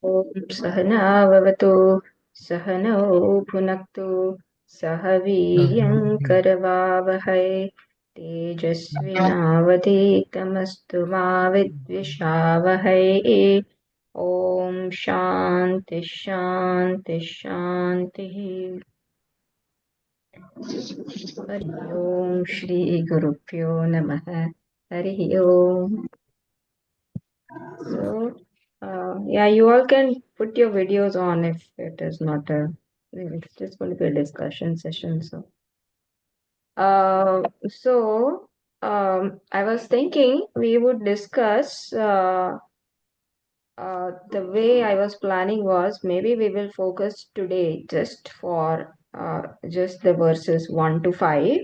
ॐ सहना भवतु सहनौ भुनक्तु सह वीर्यं करवावहै तेजस्विनावधीतमस्तु मा विद्विषावहै ॐ शान्ति शान्ति शान्तिः हरि ओम श्री गुरुभ्यो नमः हरि ओम so yeah, you all can put your videos on if it is not it's just going to be a discussion session. Uh, so I was thinking we would discuss the way I was planning was maybe we will focus today just for just the verses 1 to 5,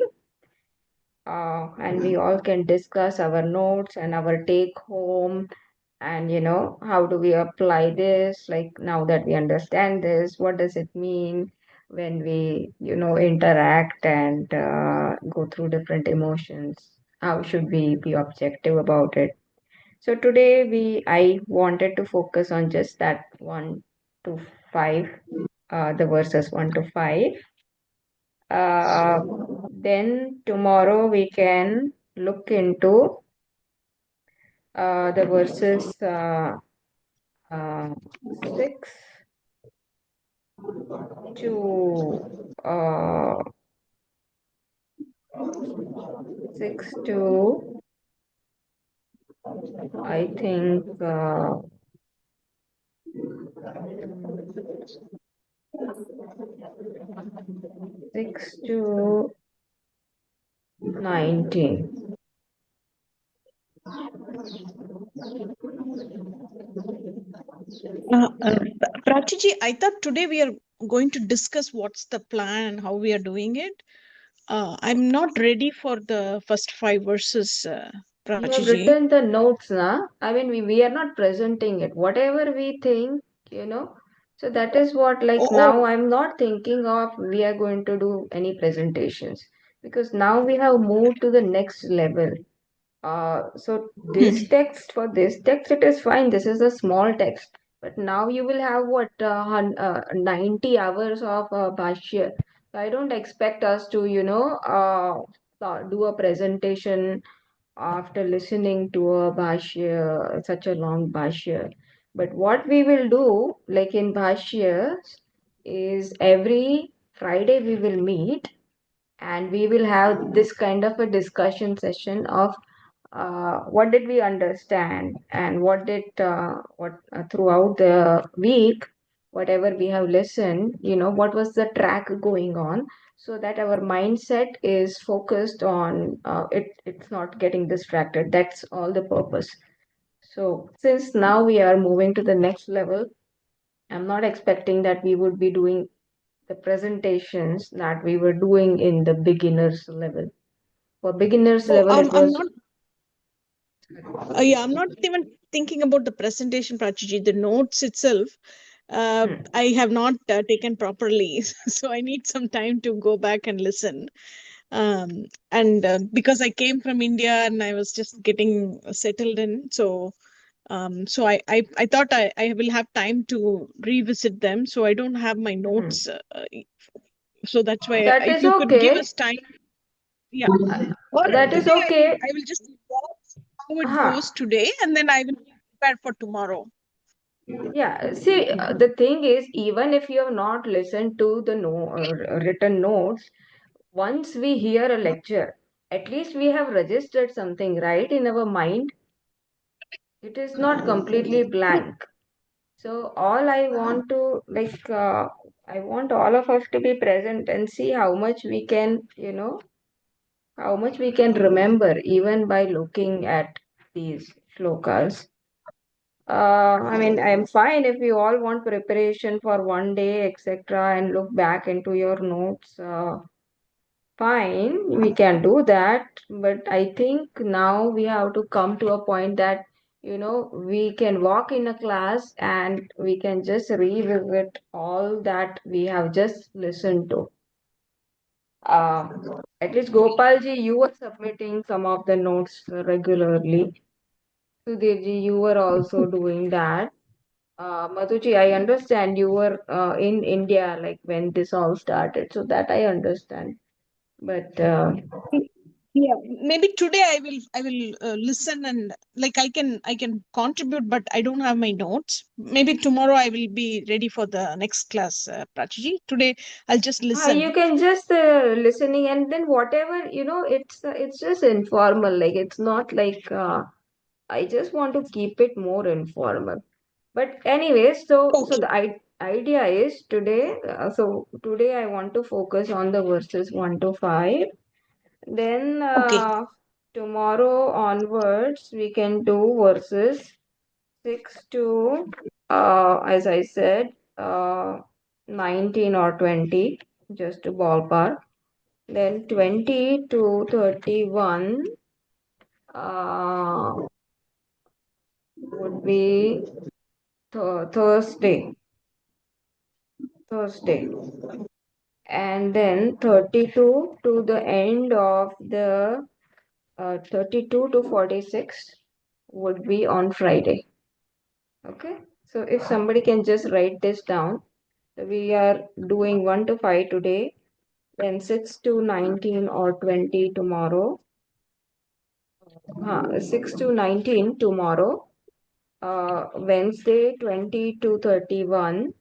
and we all can discuss our notes and our take home, and how do we apply this, like now that we understand this, what does it mean when we interact and go through different emotions, how should we be objective about it. So today I wanted to focus on just that 1 to 5, the verses 1 to 5. uh, then tomorrow we can look into the verses uh, 6 to uh, 6 to I think 6 to 19. Prachiji, I thought today we are going to discuss what's the plan and how we are doing it. I'm not ready for the first 5 verses, You have Prachiji. written the notes, na? I mean, we are not presenting it. Whatever we think, you know. So that is what, like now Oh, I'm not thinking of we are going to do any presentations, because now we have moved to the next level. So this text, for this text, it is fine. This is a small text. But now you will have what, 90 hours of Bhashya. I don't expect us to, do a presentation after listening to a Bhashya, such a long Bhashya. But what we will do, like in Bhashyas, is every Friday we will meet and we will have this kind of a discussion session of what did we understand and what throughout the week, whatever we have listened, what was the track going on, so that our mindset is focused on it's not getting distracted. That's all the purpose. So since now we are moving to the next level, I'm not expecting that we would be doing the presentations that we were doing in the beginners level. For beginners oh, level, it I'm was not. Yeah, I'm not even thinking about the presentation, Prachiji. The notes itself, hmm. I have not taken properly, so I need some time to go back and listen. And because I came from India and I was just getting settled in, so I thought I will have time to revisit them. So I don't have my Hmm. notes. So that's why That if is you could give okay. us time, yeah. Uh, Or that is today okay. I will just watch how it Huh. goes today, and then I will be prepared for tomorrow. Yeah. See, the thing is, even if you have not listened to the written notes, once we hear a lecture, at least we have registered something, right, in our mind. It is not completely blank. So all I want to I want all of us to be present and see how much we can, how much we can remember even by looking at these shlokas. I mean, I'm fine if you all want preparation for one day, etc., and look back into your notes. Fine, we can do that. But I think now we have to come to a point that, we can walk in a class and we can just revisit all that we have just listened to. Uh, at least Gopalji, you were submitting some of the notes regularly. Sudhirji, you were also doing that. Madhuji, I understand you were in India like when this all started, so that I understand. But Mm, yeah, maybe today I will listen, and like I can contribute, but I don't have my notes. Maybe tomorrow I will be ready for the next class, Prachi. Today I'll just you listen. can just listening, and then whatever it's just informal. Like it's not like I just want to keep it more informal. But anyways, so Okay, the idea is today. So today I want to focus on the verses 1 to 5. Then okay, tomorrow onwards we can do verses 6 to as I said 19 or 20, just to ballpark. Then 20 to 31 uh, would be Thursday, and then 32 to the end of the 32 to 46 would be on Friday. Okay, so if somebody can just write this down, we are doing 1 to 5 today, then 6 to 19 or 20 tomorrow, 6 to 19 tomorrow, Wednesday 20 to 31,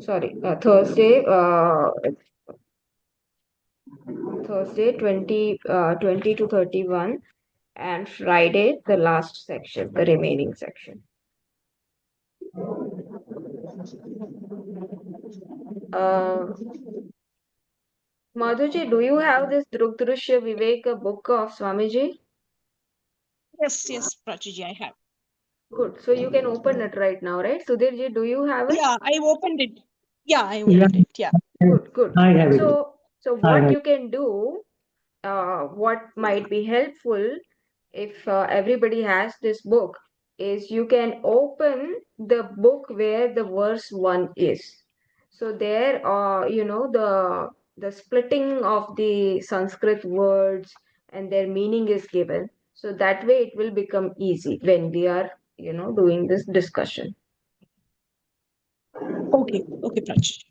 sorry, Thursday 20 to 31, and Friday the last section, the remaining section. Uh, Madhuji, do you have this Drg Drsya Viveka book of Swamiji? yes, Prachi, I have. Good. So you can open it right now, right? Sudhirji, do you have it? Yeah, I opened it. Yeah, I Yeah, opened it. Yeah. Good, good. I have it. So I what have. you can do, what might be helpful if everybody has this book, is you can open the book where the verse 1 is. So there, the splitting of the Sanskrit words and their meaning is given. So that way it will become easy when we are, doing this discussion. Okay, okay, Prachi.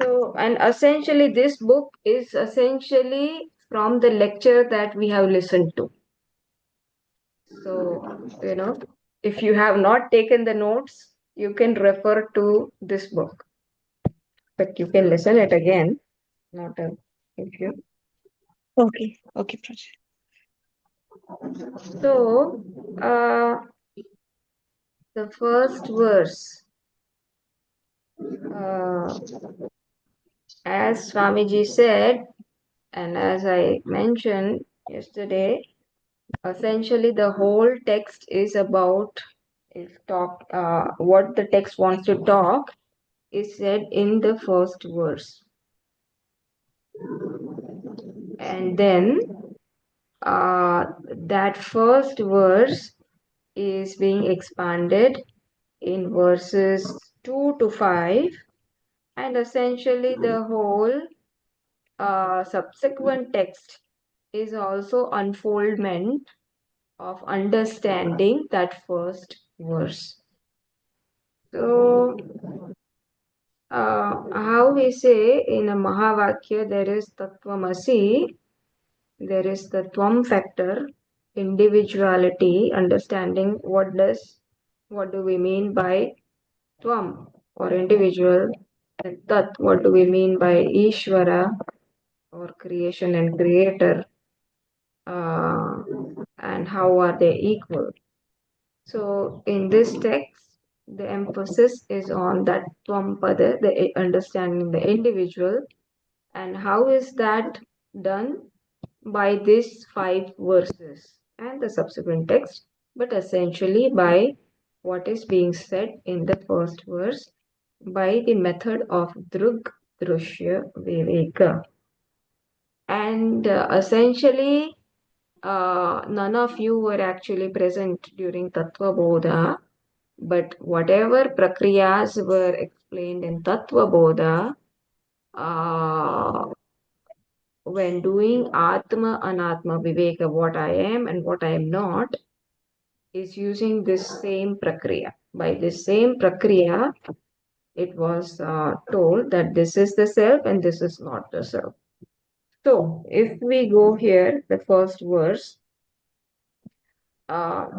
So, and essentially, this book is essentially from the lecture that we have listened to. So, if you have not taken the notes, you can refer to this book, but you can listen it again. Not a if you. Okay, okay, Prachi. So, the first verse, uh, as Swamiji said, and as I mentioned yesterday, essentially the whole text is about if talk what the text wants to talk is said in the first verse, and then that first verse is being expanded in verses 2 to 5, and essentially the whole subsequent text is also unfoldment of understanding that first verse. So, how we say in a Mahavakya, there is Tattvamasi, there is the Tvam factor, individuality, understanding what do we mean by Tvam or individual, and Tat, what do we mean by Ishvara or creation and creator, uh, and how are they equal. So in this text, the emphasis is on that Tvam-pada, the understanding the individual, and how is that done? By these 5 verses and the subsequent text, but essentially by what is being said in the first verse by the method of Drg Drsya Viveka. And essentially, none of you were actually present during Tattva Bodha, but whatever prakriyas were explained in Tattva Bodha, uh, when doing Atma Anatma Viveka, what I am and what I am not, is using this same prakriya. By this same prakriya, it was told that this is the self and this is not the self. So, if we go here, the first verse,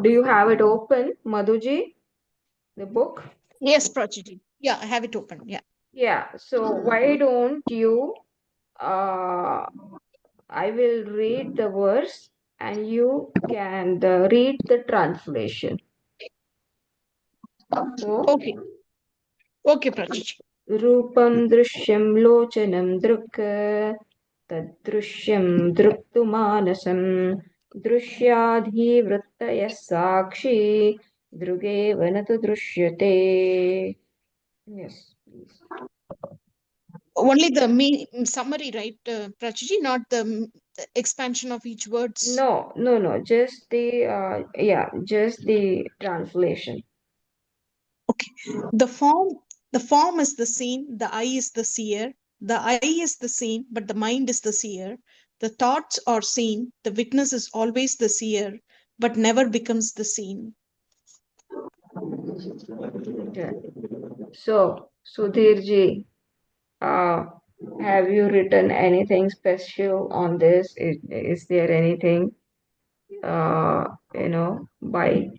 do you have it open, Madhuji, the book? Yes, Prachiji. Yeah, I have it open. Yeah. Yeah, so why don't you, uh, I will read the verse and you can read the translation. So, Okay. Okay, Prachiji. रूपं दृश्यं लोचनं दृक् तद्दृश्यं दृक्तुमानसं दृश्याधिवृत्तयः साक्षी दृगेव न तु दृश्यते. Yes, please. Only the summary, right, Prachiji, not the expansion of each words. No, just the yeah, just the translation. Okay. The form is the seen, the eye is the seer, the eye is the seen, but the mind is the seer. The thoughts are seen, the witness is always the seer, but never becomes the seen. Okay. So, Sudhirji, uh, have you written anything special on this? Is there anything by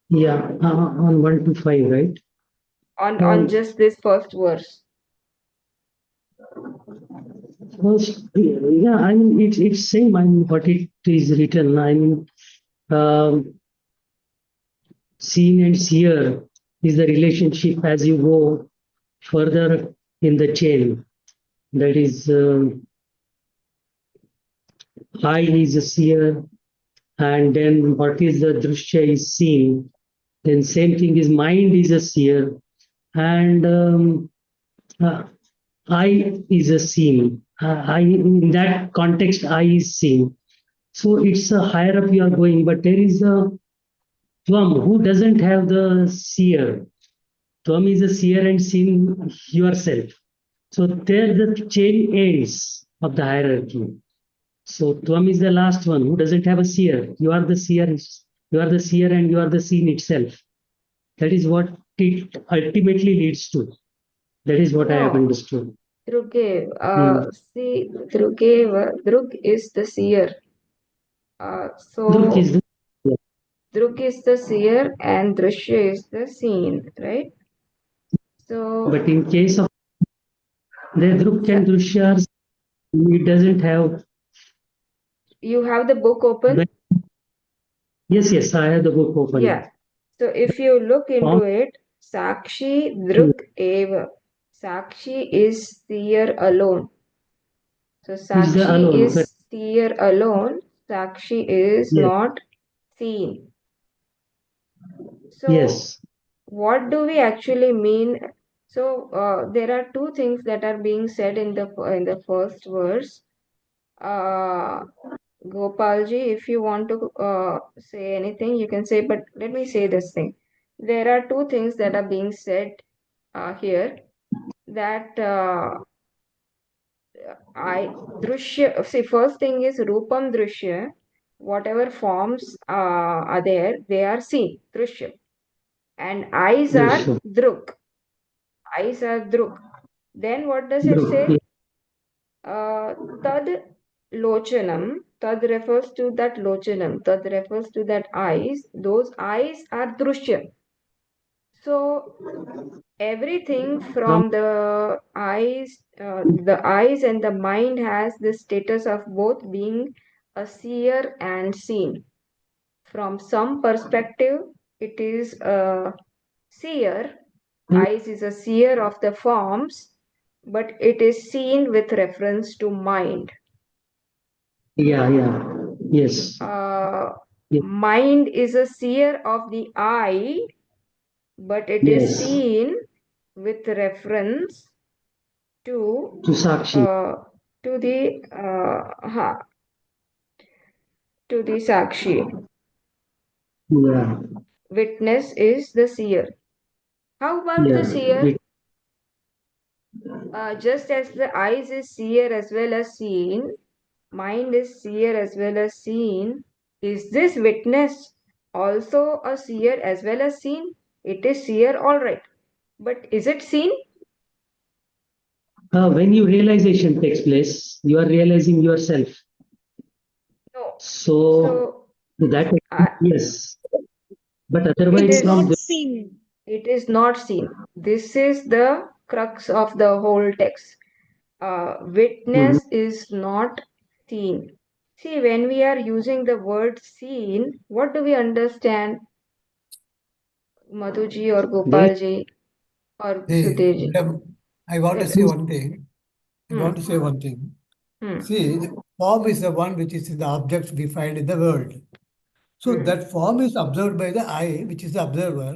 Yeah, on 1 to 5, right? on Um, just this first verse? First, yeah, I mean, it's same. I mean, what it is written. I mean, um, seen and seer is the relationship as you go further in the chain. That is, I is a seer, and then what is the drishya is seen. Then same thing is mind is a seer, and uh, I is a seen. I in that context, I is seen. So it's a higher up you are going, but there is a Tvam who doesn't have the seer. Tvam is a seer and seen yourself. So there the chain ends of the hierarchy. So Tvam is the last one who doesn't have a seer. You are the seer. You are the seer and you are the seen itself. That is what it ultimately leads to. That is what I have No, understood. Dhrugev. Hmm. See, Drug is the seer. Druk is So the, yeah. Drug is the seer and Drishya is the seen, right? But So, in case of the Druk so and Drishyas, it doesn't have. you have the book open? Yes, yes, I have the book open. Yeah. So if you look Form into it, Sakshi Druk Eva. Sakshi is seer alone. So is the Sakshi alone. is seer alone. Sakshi is Yes, not seen. So yes. what do we actually mean? So there are two things that are being said in the first verse. Uh, Gopalji, if you want to say anything, you can say. But let me say this thing. There are two things that are being said here. That I Drushya. See, first thing is Rupam Drushya. Whatever forms are there, they are seen. Drushya. And eyes are Drishya. Druk. Eyes are Druk. Then what does it Druk. say? Tad lochanam. Tad refers to that lochanam. Tad refers to that eyes. Those eyes are drushya. So everything From from the eyes and the mind has the status of both being a seer and seen. From some perspective, it is a seer. Eyes is a seer of the forms, but it is seen with reference to mind. yeah, yeah. Yes. uh, Yes. Mind is a seer of the eye, but it is Yes. seen with reference to To Sakshi. uh, to the to the sakshi. Yeah. Witness is the seer. How about the Yeah. seer? Just as the eyes is seer as well as seen, mind is seer as well as seen. Is this witness also a seer as well as seen? It is seer, all right. But is it seen? When your realization takes place, you are realizing yourself. No. So So to that uh, extent, yes. But it otherwise, It's is from not the, seen. it is not seen. This is the crux of the whole text. Mhm. Witness is not seen. See, when we are using the word seen, what do we understand, Madhuji or There Gopalji or See, Sudhirji? I want to say is one thing. I Hmm. want to say one thing. Hmm. See, the form is the one which is the object we find in the world. So Hmm. that form is observed by the eye, which is the observer,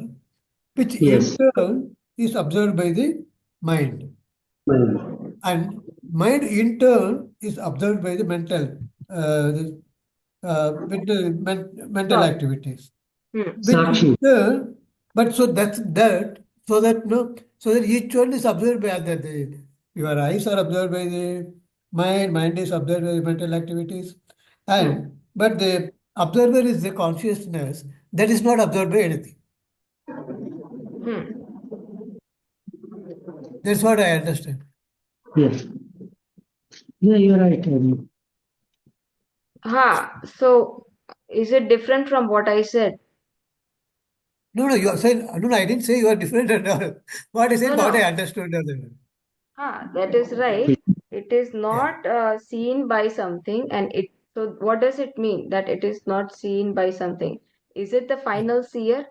which in yes. turn is observed by the mind. Mhm. And mind in turn is observed by the mental Thought. activities. Hmm. Which Sakshi. in turn, but so that's that, so that no, so that each one is observed by the your eyes are observed by the mind is observed by the mental activities, Hmm. and but the observer is the consciousness that is not observed by anything. Hmm. That's what I understand. Yes. Yeah, you're right. Ha. So is it different from what I said? No, no, you are saying no, no. I didn't say you are different at all. What I No, said, what I no. understood. Ha. That is right. It is Yeah, not seen by something, and it. So what does it mean that it is not seen by something? Is it the yeah, final seer?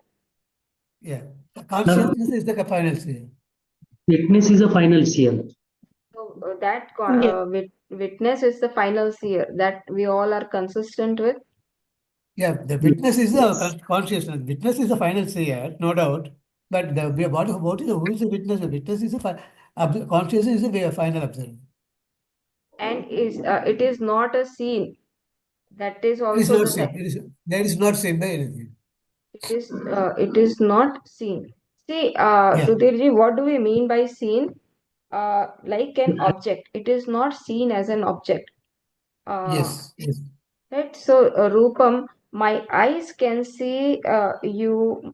yeah. The Consciousness is the final say. witness is a final seer. So that Yeah. witness is the final seer that we all are consistent with. Yeah, the Yes. witness is the Yes. consciousness. Witness is the final say, no doubt. But what is who is the witness? The witness is the consciousness is the final observer. And is it is not a scene. That is It is also not the seen. thing. That is not seen by anything. It is not seen. See, Yeah. Sudhirji, what do we mean by seen? Like an object. It is not seen as an object. Uh, Yes. Yes. right. So, Rupam, my eyes can see you,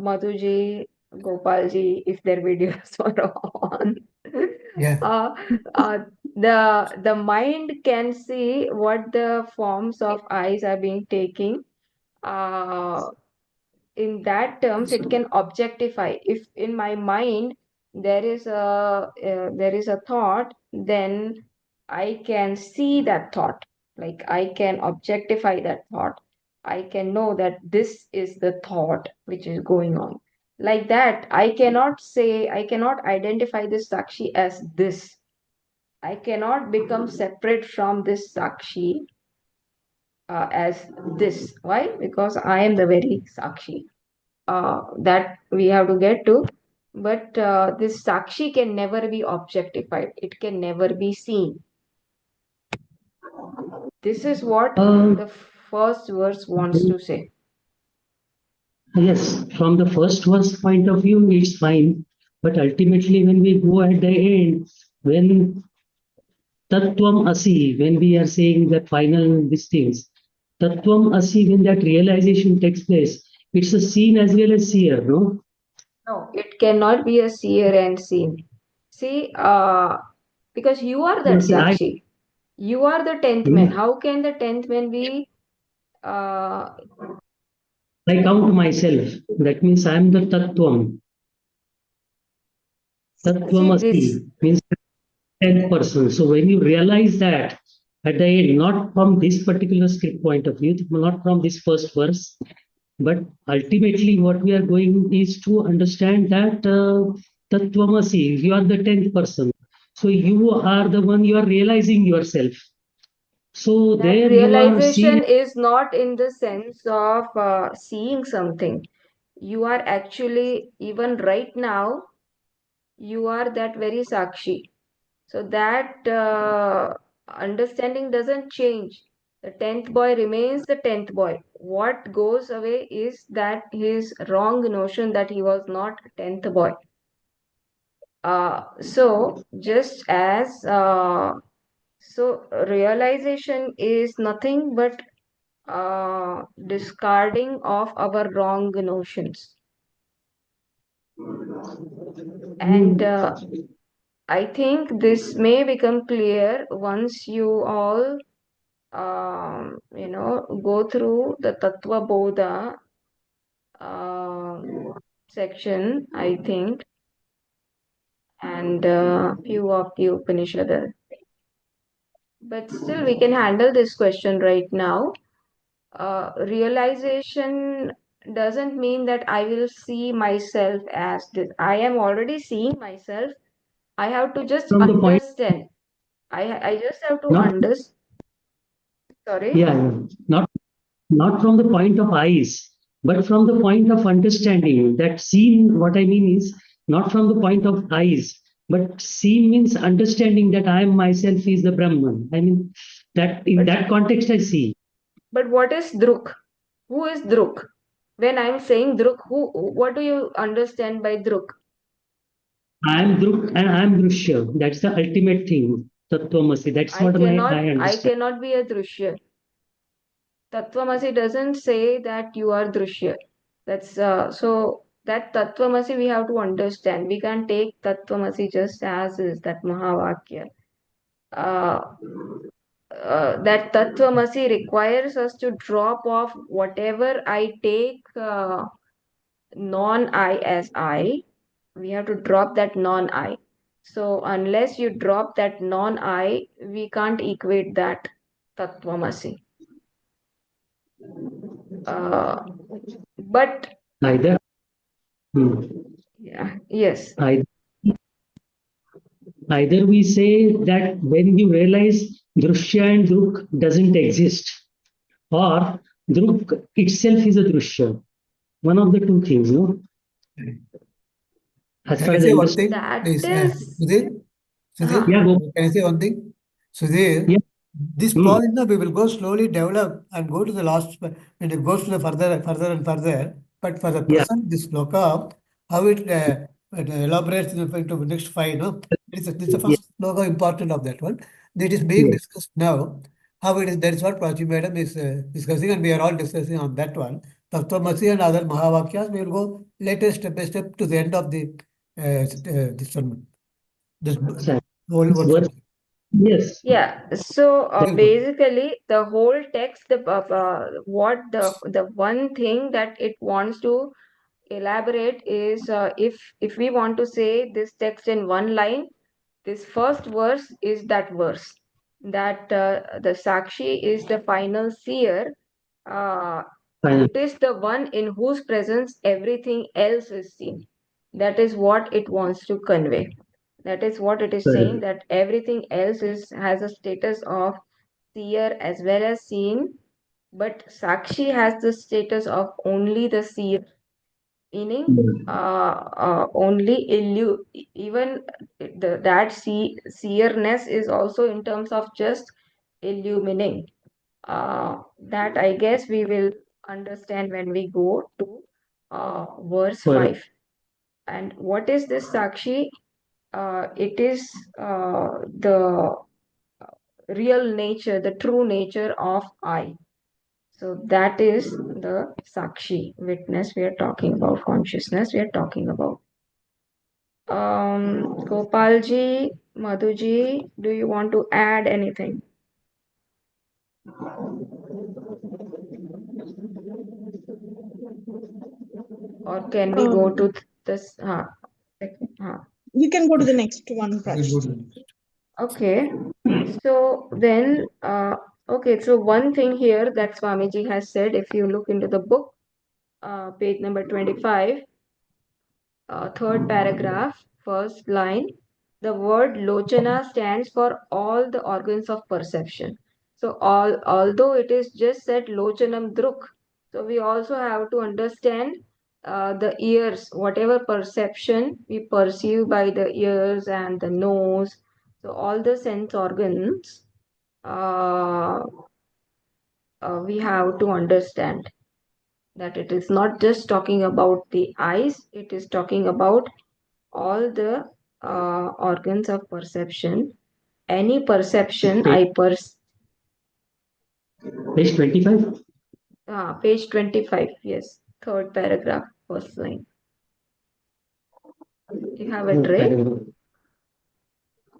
Madhuji, Gopalji, if their videos are on. Yeah. uh, uh, the mind can see what the forms of eyes are being taking. Uh, in that terms it can objectify. If in my mind there is a thought, then I can see that thought, like I can objectify that thought. I can know that this is the thought which is going on. Like that, I cannot identify this sakshi as this. I cannot become separate from this sakshi as this. Why? Because I am the very sakshi that we have to get to. But this Sakshi can never be objectified, it can never be seen. This is what Uh, the first verse wants to say. yes, from the first verse point of view, it's fine. But ultimately, when we go at the end, when Tattvam Asi, when we are saying that final these things, Tattvam Asi, when that realization takes place, it's a seen as well as seer, no? No, it cannot be a seer and seen. See, because you are that See, Sakshi. You are the tenth man. How can the tenth man be? Uh, I count myself. That means I am the Tattvam. see Tattvam this. Asi means 10th person. So when you realize that at the end, not from this particular script point of view, not from this first verse, but ultimately what we are going is to understand that Tattvamasi, you are the 10th person. So you are the one you are realizing yourself. So That there you are seen. realization is not in the sense of seeing something. You are actually, even right now, you are that very Sakshi. So that understanding doesn't change. The 10th boy remains the 10th boy. What goes away is that his wrong notion that he was not 10th boy. So just as so realization is nothing but discarding of our wrong notions. And I think this may become clear once you all, go through the Tattva Bodha section, I think, and few of the Upanishad. But still, we can handle this question right now. Realization doesn't mean that I will see myself as this. I am already seeing myself. I have to just From the point, understand. I just have to not understand. Sorry. yeah, yeah. Not from the point of eyes, but from the point of understanding. That seen, what I mean is not from the point of eyes, but seen means understanding that I am myself is the Brahman. I mean, that in But that context I see. but what is Druk? Who is Druk? When I'm saying Druk, what do you understand by Druk? I am Druk and I am Drishya. That's the ultimate thing. Tattvamasi. That's what I I understand. cannot be a Drishya. Tattvamasi doesn't say that you are Drishya. That's so that Tattvamasi we have to understand. We can't take Tattvamasi just as is that Mahavakya. Uh, that Tattvamasi requires us to drop off whatever I take non-I as I. We have to drop that non-I. So unless you drop that non-I, we can't equate that Tattvamasi. Uh, but Either, yeah, yes, either, either we say that when you realize Drishya and Druk doesn't exist, or Druk itself is a Drishya. One of the two things, no? As Can far I as I say one understand. thing, that please? is, Sudhir, huh, Yeah, Sudhir, go. can I say one thing? Sudhir, Yeah. this Hmm. point now we will go slowly develop and go to the last when it goes to the further and further. But for the Yeah. present, this sloka, how it elaborates into the next five, no? This is the Yeah. first sloka important of that one. That is being Yeah. discussed now. How it is, that is what Prachi Madam is discussing, and we are all discussing on that one. Tattvamasi and other Mahavakyas, we will go later step by step to the end of the this one, this Sad. whole Worth. subject. Yes. yeah. So Very good. basically, the whole text, what the one thing that it wants to elaborate is if we want to say this text in one line, this first verse is that verse that the Sakshi is the final seer. Uh, Fine. it is the one in whose presence everything else is seen. That is what it wants to convey. That is what it is saying, Correct. that everything else is has a status of seer as well as seen, but Sakshi has the status of only the seer, meaning Hmm. only even that seerness is also in terms of just illumining. That I guess we will understand when we go to verse Correct. 5. And what is this Sakshi? It is the real nature, the true nature of I. So that is the Sakshi, witness we are talking about, consciousness we are talking about. Gopalji, Madhuji, do you want to add anything? Or can we go Um, to this? you can go to the next one, Very Prachi. good. Okay. So then, okay, so one thing here that Swamiji has said, if you look into the book, page number 25, third paragraph, first line, the word lochana stands for all the organs of perception. So although it is just said lochanam druk, so we also have to understand the ears, whatever perception we perceive by the ears and the nose. So all the sense organs, uh, we have to understand that it is not just talking about the eyes, it is talking about all the organs of perception. Any perception Page 25. Page 25, yes, third paragraph, first line. You have it right?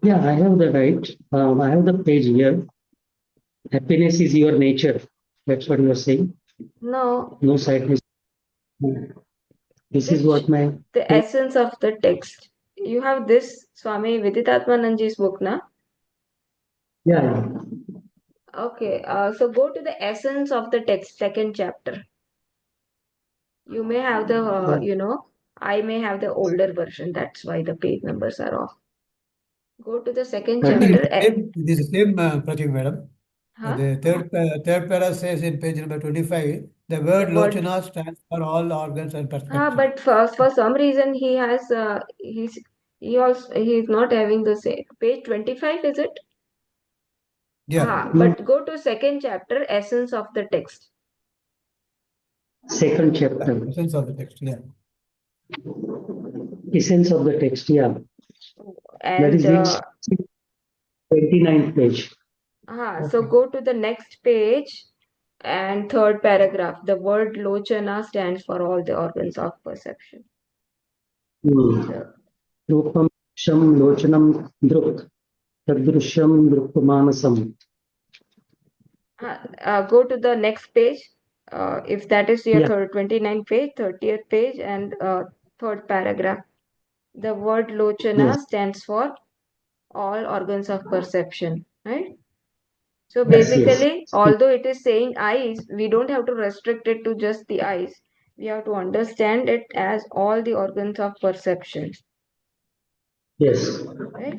Yeah, I have the right. I have the page here. Happiness is your nature. That's what you are saying. No, No sadness. This is what my the essence of the text. You have this Swami Viditatmananji's book, na? yeah. Okay, so go to the essence of the text, second chapter. You may have the, I may have the older version. That's why the page numbers are off. Go to the second chapter. It is the same, Pratik madam. Huh? The third para says in page number 25, the word Lochana stands for all organs and perception. But for some reason he has he's not having the same page 25, is it? Yeah. But go to second chapter, essence of the text. Second chapter. Essence of the text, yeah. Essence of the text, yeah. And that is which 29th page. So go to the next page and third paragraph. The word Lochana stands for all the organs of perception. Rupam sham lochanam druk tadrusham drupamanasam. Go to the next page. If that is your Yeah. 29th page, 30th page, and third paragraph. The word Lochana stands for all organs of perception, right? So basically, although it is saying eyes, we don't have to restrict it to just the eyes. We have to understand it as all the organs of perception. Yes. Right?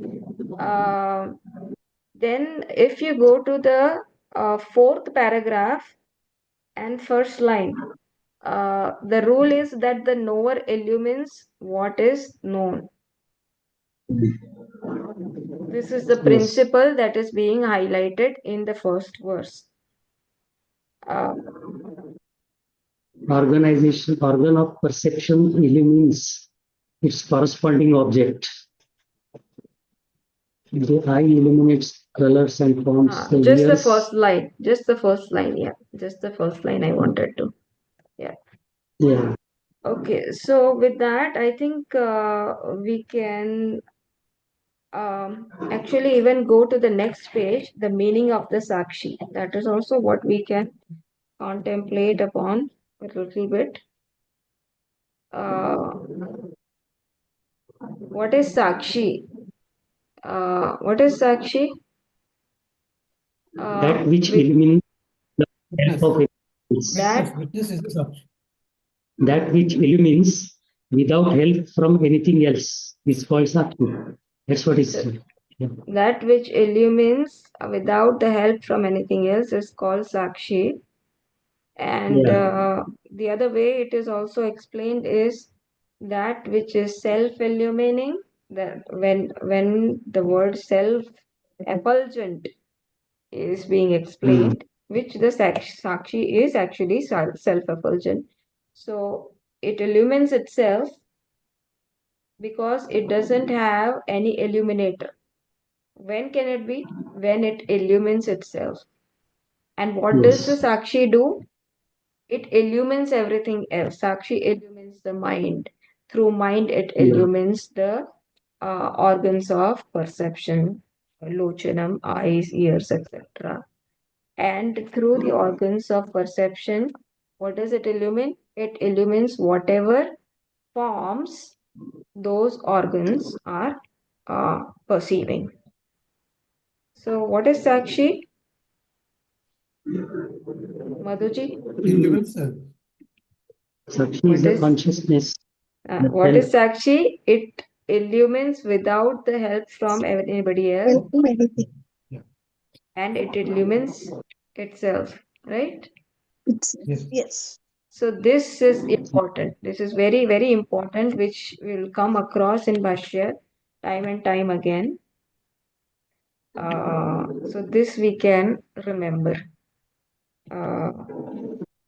Then if you go to the fourth paragraph and first line, the rule is that the knower illumines what is known. This is the principle that is being highlighted in the first verse. Organ of perception illumines its corresponding object. The eye illuminates colors and forms. Just the first line. Just the first line. Yeah. Just the first line I wanted to. Yeah. Yeah. Okay. So with that, I think we can actually even go to the next page, the meaning of the Sakshi. That is also what we can contemplate upon a little bit. What is Sakshi? What is Sakshi? That which illumines the help of witness is the Sakshi. That which illumines without help from anything else is called Sakshi. That's what is said. Yeah. That which illumines without the help from anything else is called Sakshi. And the other way it is also explained is that which is self-illumining. That when the word self-effulgent is being explained, which the Sakshi is actually self-effulgent. So it illumines itself because it doesn't have any illuminator. When can it be? When it illumines itself. And what does the Sakshi do? It illumines everything else. Sakshi illumines the mind. Through mind, it illumines the organs of perception, lochanam, eyes, ears, etc. And through the organs of perception, what does it illumine? It illumines whatever forms those organs are perceiving. So, what is Sakshi? Madhuji? Sakshi is the consciousness. What is Sakshi? It illumines without the help from anybody else. And it illumines itself, right? Yes. So this is important. This is very, very important, which will come across in Bhashya time and time again. So this we can remember.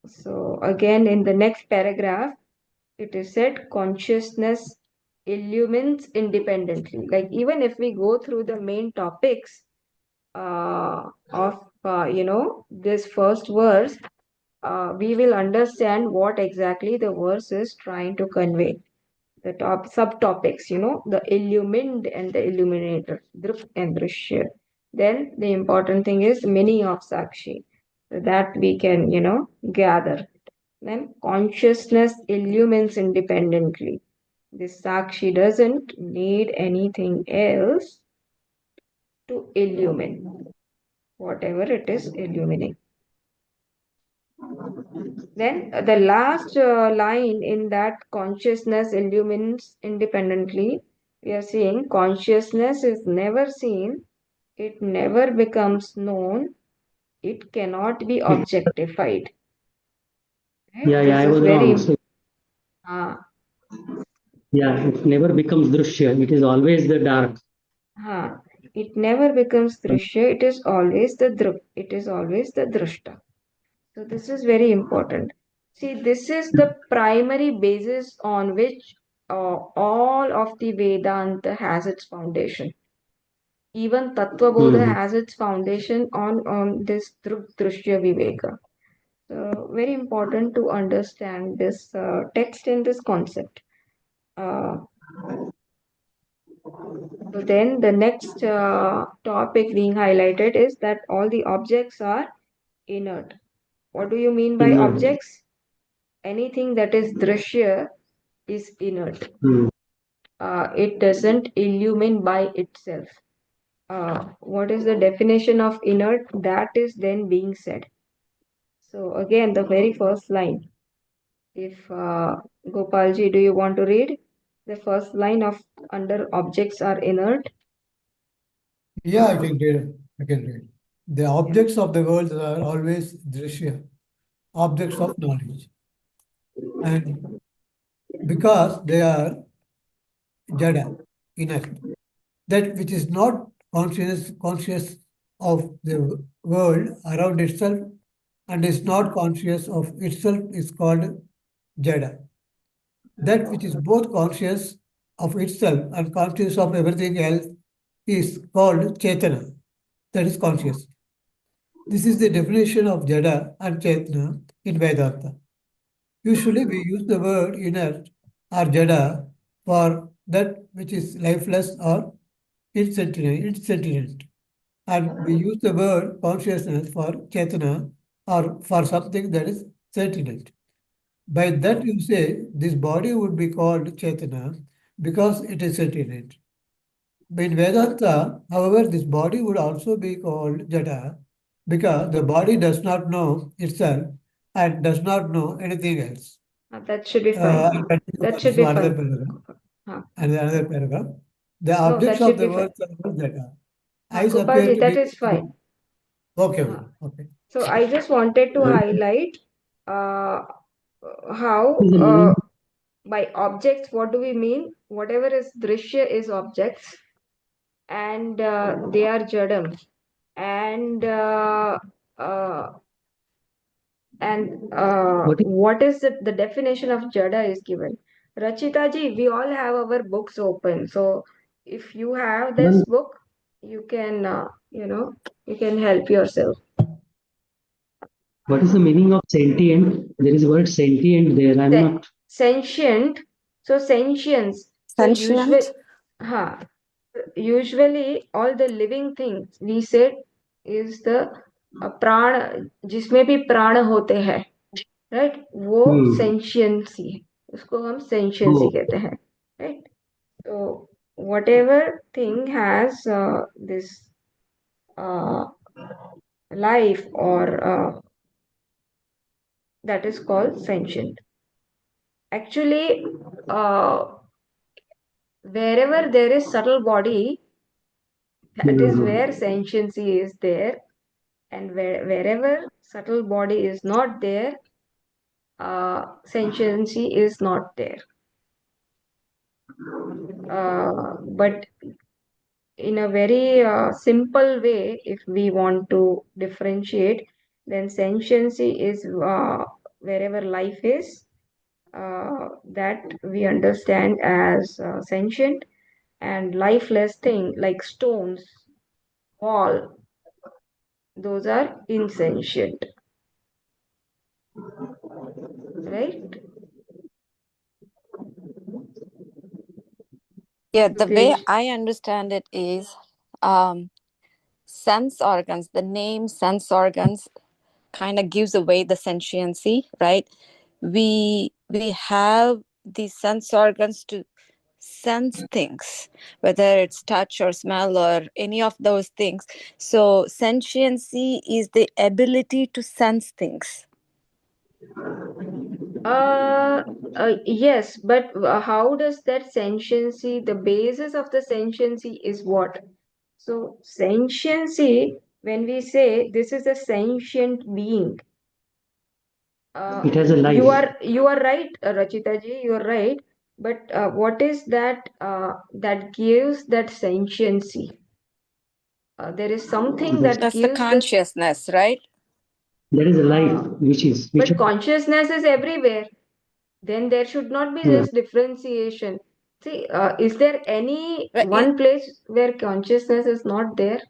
So again, in the next paragraph, it is said consciousness illumines independently. Like even if we go through the main topics of this first verse, we will understand what exactly the verse is trying to convey. The top subtopics, the illumined and the illuminator, druk and drishya. Then the important thing is meaning of sakshi, so that we can, gather. Then consciousness illumines independently. This sakshi doesn't need anything else to illumine whatever it is illumining. Then the last line in that consciousness illumines independently, we are saying consciousness is never seen, it never becomes known, it cannot be objectified. Right? Yeah, This I is was very wrong. So, uh, yeah, it never becomes Drishya. It is always the dark. uh, it never becomes drishya, it is always the druk, it is always the drishta. So this is very important. See, this is the primary basis on which all of the Vedanta has its foundation. Even Tattva Bodha Hmm. has its foundation on this Drishya Viveka. So very important to understand this text and this concept. Uh, so then the next topic being highlighted is that all the objects are inert. What do you mean by Inner. objects? Anything that is drishya is inert. Hmm. It doesn't illumine by itself. What is the definition of inert? That is then being said. So again, the very first line. If Gopalji, do you want to read the first line of under objects are inert? Yeah, I can read. I can read. The Yeah. objects of the world are always drishya, objects of knowledge. And because they are jada, inert, that which is not conscious of the world around itself and is not conscious of itself is called jada. That which is both conscious of itself and conscious of everything else is called chetana, that is conscious. This is the definition of jada and chetana in Vedanta. Usually we use the word inert or jada for that which is lifeless or insentient. And we use the word consciousness for chetana or for something that is sentient. By that you say this body would be called chetana because it is sentient. In Vedanta, however, this body would also be called jada because the body does not know itself and does not know anything else. That should be fine. I'll continue That for this should be another fine. paragraph. Huh. And another paragraph. The No, that objects of should the be fine. world are all jada. Eyes appear Gopalji, to that be is fine. okay, Huh. okay, okay. So I just wanted to What highlight uh, how is the meaning? by objects, what do we mean? Whatever is drishya is objects, and they are jadam. And uh, What is what is the definition of jada is given. Rachita ji, we all have our books open. So if you have this one? book, you can, you can help yourself. What is the meaning of sentient? There is word sentient there. I'm not. Sentient, so sentience. So Sentient? huh, usually all the living things we said is the प्राण जिसमें भी प्राण होते हैं, right, वो Hmm. सेंशियंसी है, उसको हम सेंशियंसी Oh, कहते हैं, राइट. तो whatever thing has this uh, life or that is called sentient. Actually, wherever there is subtle body, that is hmm. where sentiency is there, and wherever subtle body is not there, sentiency is not there. But in a very simple way, if we want to differentiate, then sentiency is wherever life is, that we understand as sentient, and lifeless thing like stones, wall, those are insentient, right? Yeah, the way Rupesh. I understand it is um, sense organs, the name sense organs kind of gives away the sentiency, right? We have these sense organs to sense things, whether it's touch or smell or any of those things. So sentiency is the ability to sense things. Uh, yes, but how does that sentiency, the basis of the sentiency is what? So, sentiency, when we say this is a sentient being, It has a life. you are right, Rachita ji, you are right. But what is that that gives that sentiency? There is something That's, that That's the gives this. consciousness, right? there is a life Uh, which but consciousness is everywhere. Then there should not be yeah, this differentiation. See, is there any Right, one place where consciousness is not there?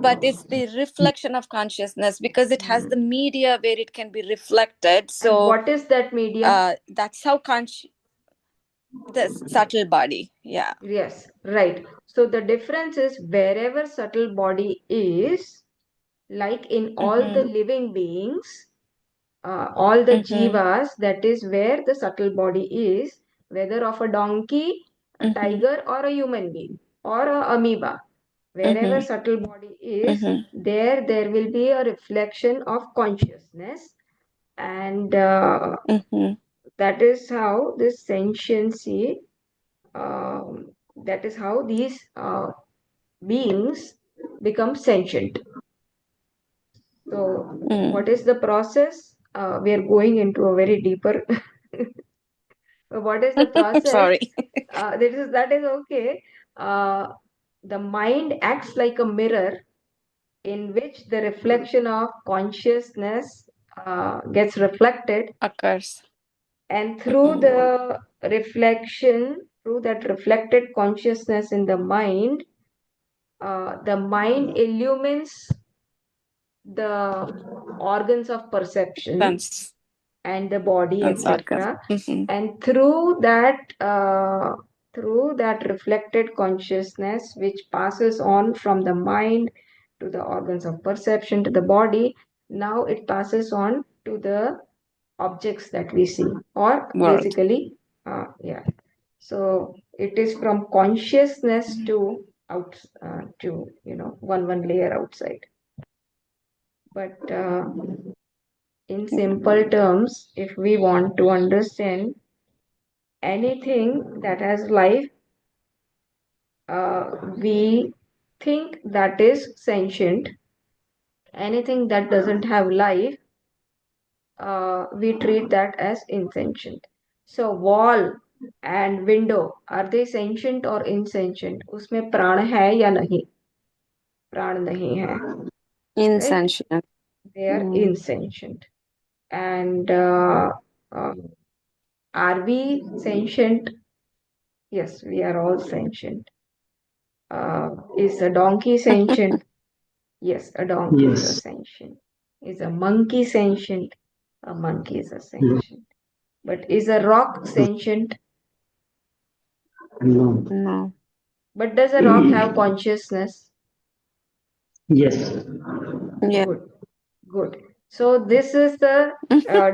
but it's the reflection of consciousness because it has Hmm. the media where it can be reflected. And So what is that media? that's how the subtle body. Yeah. Yes, right. So the difference is wherever subtle body is, like in all the Mm-hmm. living beings, all the Mm-hmm. jivas, that is where the subtle body is, whether of a donkey, a Mm-hmm. tiger, or a human being, or a amoeba. Wherever Mm-hmm. subtle body is, Mm-hmm. there will be a reflection of consciousness, and Mm-hmm. that is how this sentiency, that is how these beings become sentient. So, Mm. what is the process? We are going into a very deeper. What is the process? Sorry. That is okay. Uh, the mind acts like a mirror in which the reflection of consciousness gets reflected, Occurs. and through Mm-hmm. the reflection, through that reflected consciousness in the mind illumines the organs of perception Sense. and the body, Sense organ. etc. Mm-hmm. And through that reflected consciousness, which passes on from the mind to the organs of perception to the body, now it passes on to the objects that we see, or World. basically, yeah. So it is from consciousness Mm-hmm. to out to one layer outside. But in simple terms, if we want to understand anything that has life, we think that is sentient. Anything that doesn't have life, we treat that as insentient. So wall and window, are they sentient or insentient? उसमें प्राण है या नहीं? प्राण नहीं है, right? Insentient. They are Mm. insentient. And uh, are we sentient? Yes, we are all sentient. Is a donkey sentient? Yes, a donkey is a yes, sentient. Is a monkey sentient? A monkey is a no, sentient. But is a rock sentient? no, No. But does a rock have consciousness? yes, Yeah. Good, good. So this is the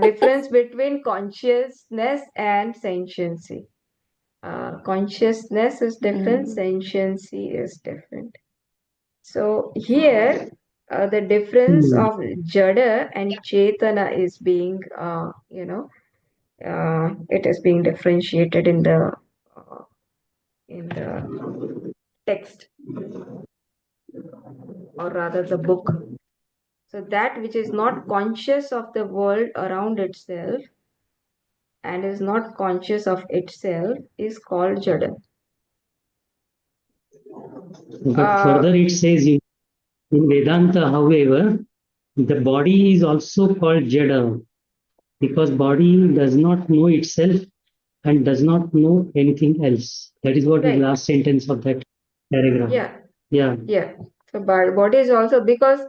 difference between consciousness and sentiency. Consciousness is different, Mm. sentiency is different. So here, the difference mm, of Jada and Chetana is being, it is being differentiated in the text, or rather the book. So that which is not conscious of the world around itself and is not conscious of itself is called Jada. but further it says in Vedanta, however, the body is also called Jada. because body does not know itself and does not know anything else. That is what the Right. last sentence of that paragraph. Yeah. Yeah. Yeah. So body is also, because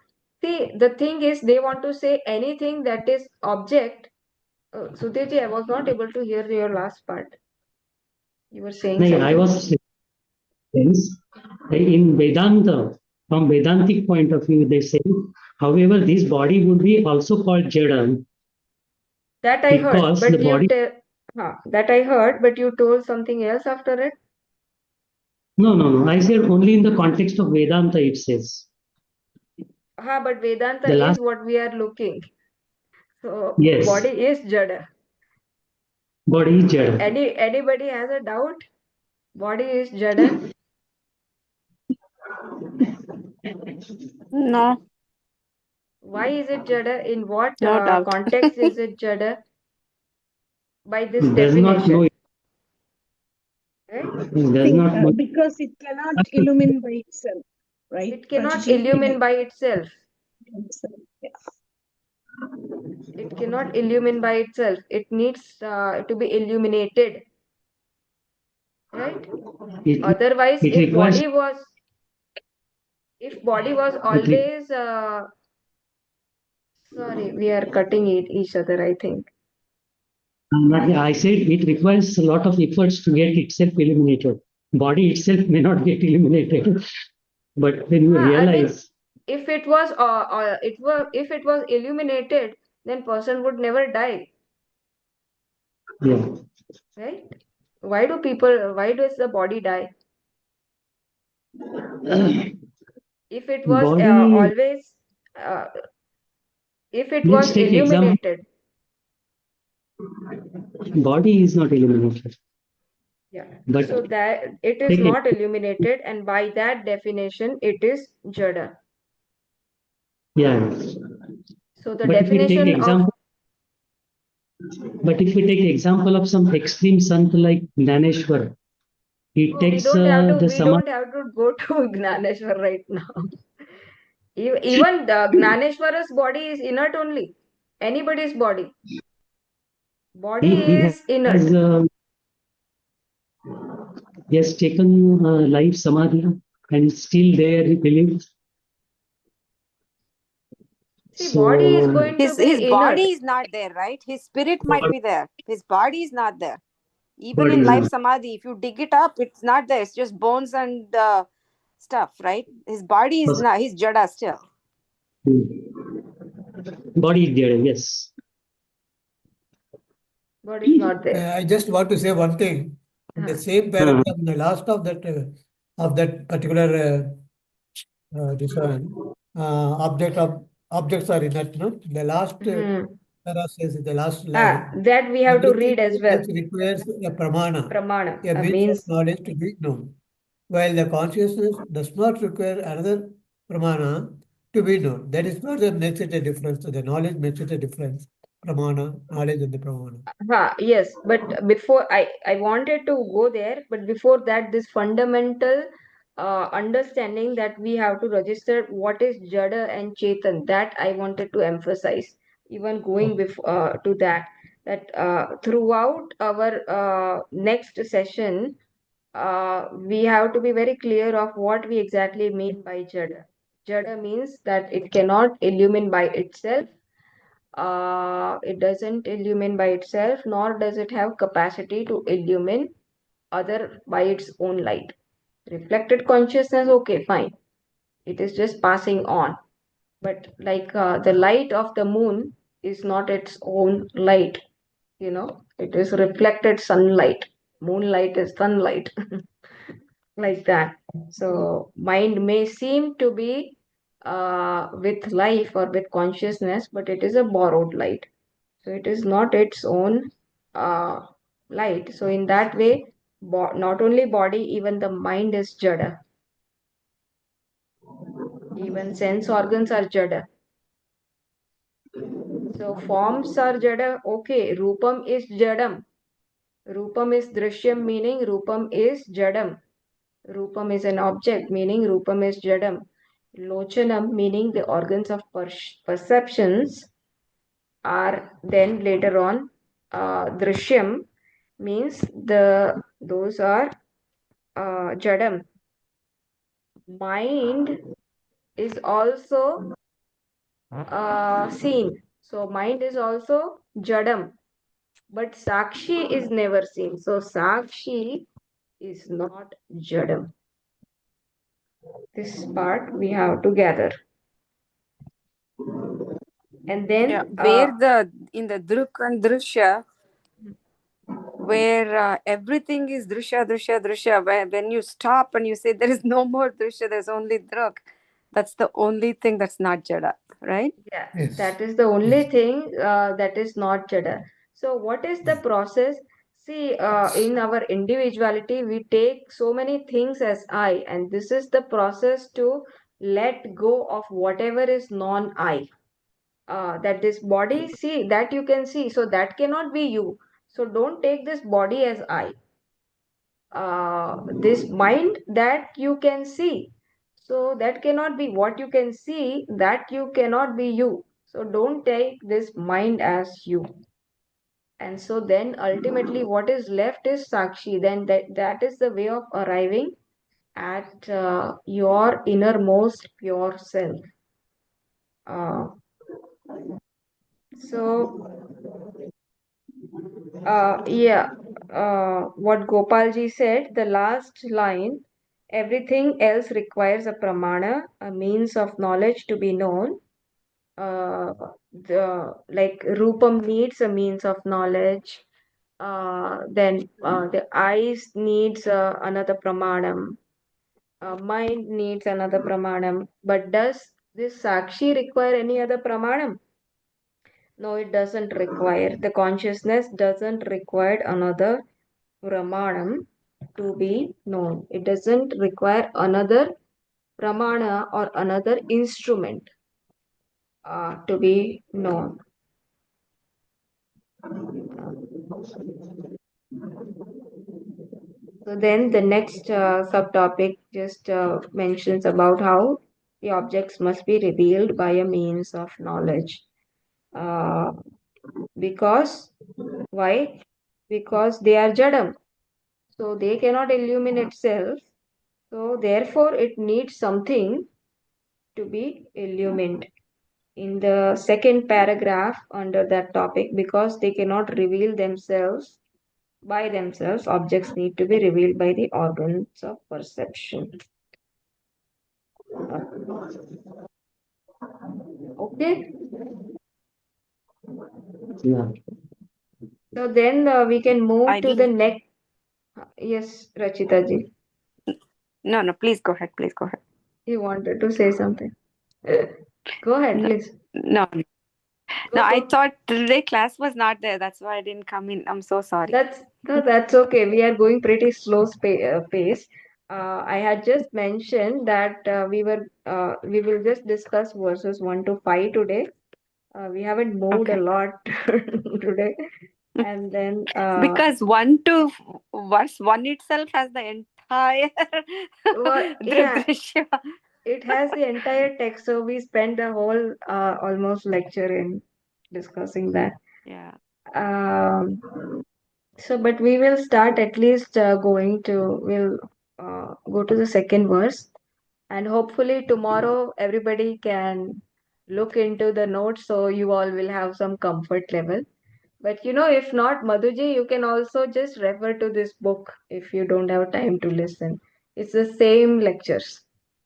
see, the thing is they want to say anything that is object. Sudhirji, I was not able to hear your last part. You were saying No, I something. was in Vedanta, from Vedantic point of view, they say, however, this body would be also called Jada That I heard, because the but body. that I heard, but you told something else after it. No. I said only in the context of Vedanta it says. But Vedanta The is last, what we are looking. So yes, body is Jada. body is Jada. Anybody has a doubt? Body is Jada. No, Why is it Jada? In what no doubt. context is it Jada? By this Does not know, definition, right? does See, not know. because it cannot illumine by itself, right, It cannot Prajji? illumine by itself. Yeah. It cannot illumine by itself. It needs to be illuminated, right? It, Otherwise, it requires, if body was it re, always, sorry, we are cutting each other, I think. I said it requires a lot of efforts to get itself eliminated. Body itself may not get eliminated, but when you I mean, realize, if it was, if it was illuminated, then person would never die, yeah, right? Why does the body die? If it was body, always, uh, if it let's was take example, illuminated, body is not eliminated, yeah. but So that it is take it, not illuminated, and by that definition, it is Jada. yeah. So the But if we take definition of, example, but if we take example of some extreme sant like Dhaneshwar, he we takes don't have to the we samadhi. don't have to go to Gnaneshwar right now. Even the Gnaneshwara's body is inert only. Anybody's body. Body He is has inert. he has taken life samadhi and still there he believes. See, body is So going to His be body inert. is not there, right? His spirit might be there. His body is not there. Even body in is life not. samadhi, if you dig it up, it's not there. It's just bones and stuff, right? His body is not. He's jada still. Body is there, yes. Body is not there. I just want to say one thing. In the same paragraph, in the last of that particular this one, objects are inert. No? The last Hmm. para says in the last line, That we have to read everything as well. else requires a pramana, Pramana a means of means, knowledge to be known, while the consciousness does not require another pramana to be known. That is what makes it a difference. So the knowledge makes it a difference. Pramana, knowledge and the pramana. yes, but before I wanted to go there, but before that, this fundamental understanding that we have to register what is Jada and Chetan, that I wanted to emphasize. Even going before to that throughout our next session, we have to be very clear of what we exactly mean by Jada. Jada means that it cannot illumine by itself. It doesn't illumine by itself, nor does it have capacity to illumine other by its own light. Reflected consciousness, okay, fine. It is just passing on. But like the light of the moon is not its own light, it is reflected sunlight. Moonlight is sunlight, like that. So mind may seem to be with life or with consciousness, but it is a borrowed light. So it is not its own uh, light. So in that way, not only body, even the mind is jada. Even sense organs are jada. So forms are jada. Okay, rupam is jadam. Rupam is drishyam, meaning rupam is jadam. Rupam is an object, meaning rupam is jadam. Lochanam, meaning the organs of perceptions, are then later on drishyam means those are jadam. Mind is also seen. So mind is also jadam, but sakshi is never seen. So sakshi is not jadam. This part we have to gather. And then where in the druk and drishya, where everything is drishya, drishya, drishya. When you stop and you say there is no more drishya, there's only druk. That's the only thing that's not jada, right? yeah, Yes. that is the only Yes. thing that is not jada. So what is the process? See, in our individuality, we take so many things as I, and this is the process to let go of whatever is non-I. That this body, see, that you can see, so that cannot be you. So don't take this body as I. This mind that you can see, so that cannot be what you can see, that you cannot be you. So don't take this mind as you. And so then ultimately what is left is sakshi. Then that is the way of arriving at your innermost pure self. Uh, so yeah, what Gopalji said, the last line, everything else requires a pramana, a means of knowledge to be known. Uh, like Rupam needs a means of knowledge. Then the eyes needs another pramanam. Mind needs another pramanam. But does this Sakshi require any other pramanam? No, it doesn't require. The consciousness doesn't require another pramanam to be known. It doesn't require another pramana or another instrument to be known. So then the next subtopic just mentions about how the objects must be revealed by a means of knowledge. Uh, because why? Because they are jadam. So they cannot illuminate itself. So therefore it needs something to be illumined. In the second paragraph under that topic, because they cannot reveal themselves by themselves, objects need to be revealed by the organs of perception. Okay. Yeah. So then we can move I to the didn't. next. Yes, Rachita ji, No, please go ahead. Please go ahead. you wanted to say something. Go ahead, No, please. no, no. Go, I go. thought today class was not there. That's why I didn't come in. I'm so sorry. That's no, that's okay. We are going pretty slow pace. I had just mentioned that we will just discuss verses 1 to 5 today. We haven't moved a Okay. lot today, and then Because verse one itself has the entire Drg yeah, Drsya. it has the entire text. So we spent the whole almost lecture in discussing that. Yeah. Um, so, but we will start at least we'll go to the second verse, and hopefully tomorrow everybody can look into the notes so you all will have some comfort level. But if not, Madhuji, you can also just refer to this book if you don't have time to listen. It's the same lectures,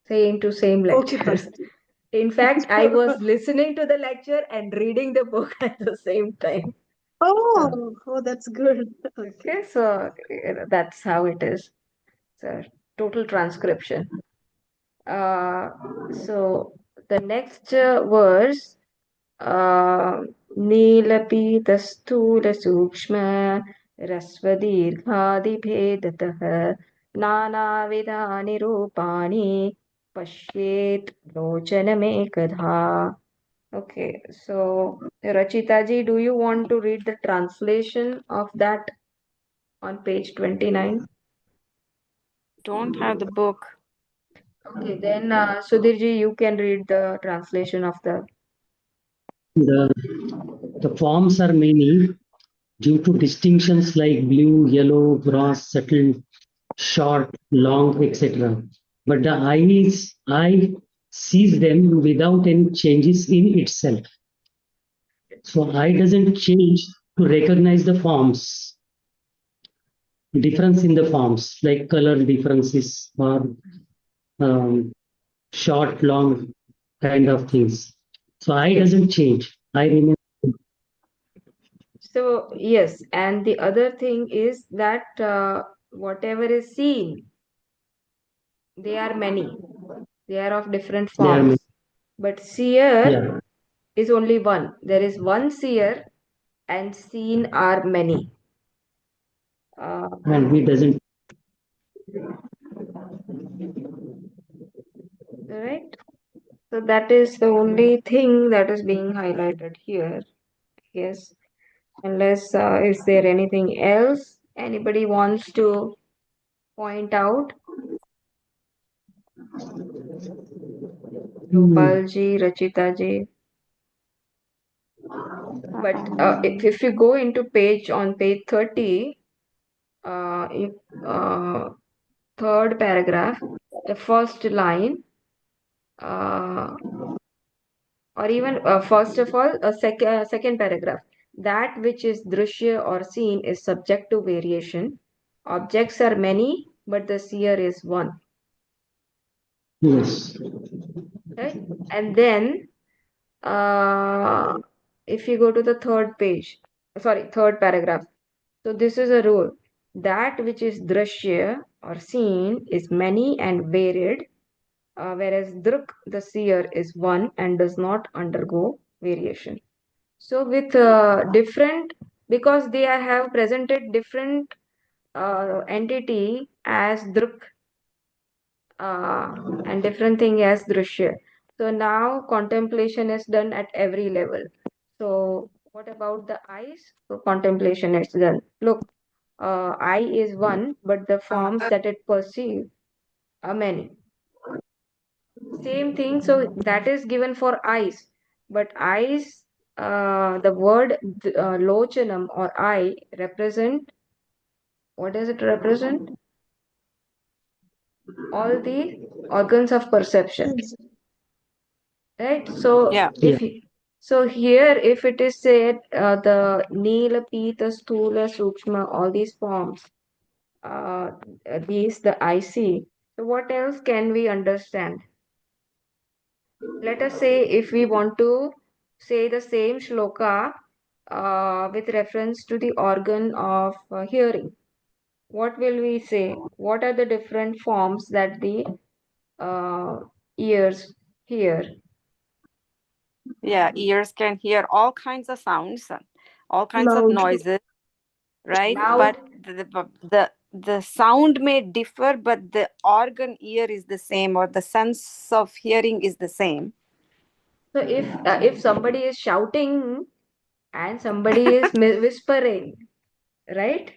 same to same Okay, lectures. Bharati. In fact, I was listening to the lecture and reading the book at the same time. Oh, that's good. Okay. Okay, so that's how it is. So total transcription. So the next verse, नीलपीतस्थूलसूक्ष्म ह्रस्वदीर्घादिभेदतः नानाविधानि रूपाणि पश्येत् लोचनमेकधा. Okay, so Rachita ji, do you want to read the translation of that on page 29? Don't have the book. Okay, then Sudhir ji, you can read the translation of the. the forms are many due to distinctions like blue, yellow, gross, settled, short, long, etc. But the eye sees them without any changes in itself. So eye doesn't change to recognize the forms, difference in the forms, like color differences or um, short, long kind of things. So eye Yes. doesn't change. Eye remains. So, yes, and the other thing is that whatever is seen, they are many. They are of different They are forms. But seer yeah, is only one. There is one seer, and seen are many. Uh, and he doesn't. right? So that is the only thing that is being highlighted here. Yes. Unless is there anything else anybody wants to point out? Hmm. Gopal ji, Rachita ji. But if you go into on page 30, if, third paragraph, the first line, uh, or even first of all, second paragraph, that which is drishya or seen is subject to variation. Objects are many, but the seer is one. Yes. Right? And then, if you go to the third paragraph, so this is a rule. That which is drishya or seen is many and varied, whereas druk, the seer, is one and does not undergo variation. So with different, because they have presented different entity as druk and different thing as drishya. So now contemplation is done at every level. So what about the eyes? So contemplation is done. Look, eye is one, but the forms that it perceives are many. Same thing, so that is given for eyes. But eyes, the word lochanam or eye represent, what does it represent? All the organs of perception, right? So Yeah. Yeah. so here, if it is said the nila, pita, stula, sukshma, all these forms, uh, these the I see. So what else can we understand? Let us say if we want to say the same shloka with reference to the organ of hearing, what will we say? What are the different forms that the uh, ears hear? Yeah. Ears can hear all kinds of sounds, all kinds of Loud. noises, right? Loud. But the sound may differ, but the organ ear is the same, or the sense of hearing is the same. So if somebody is shouting and somebody is whispering, right?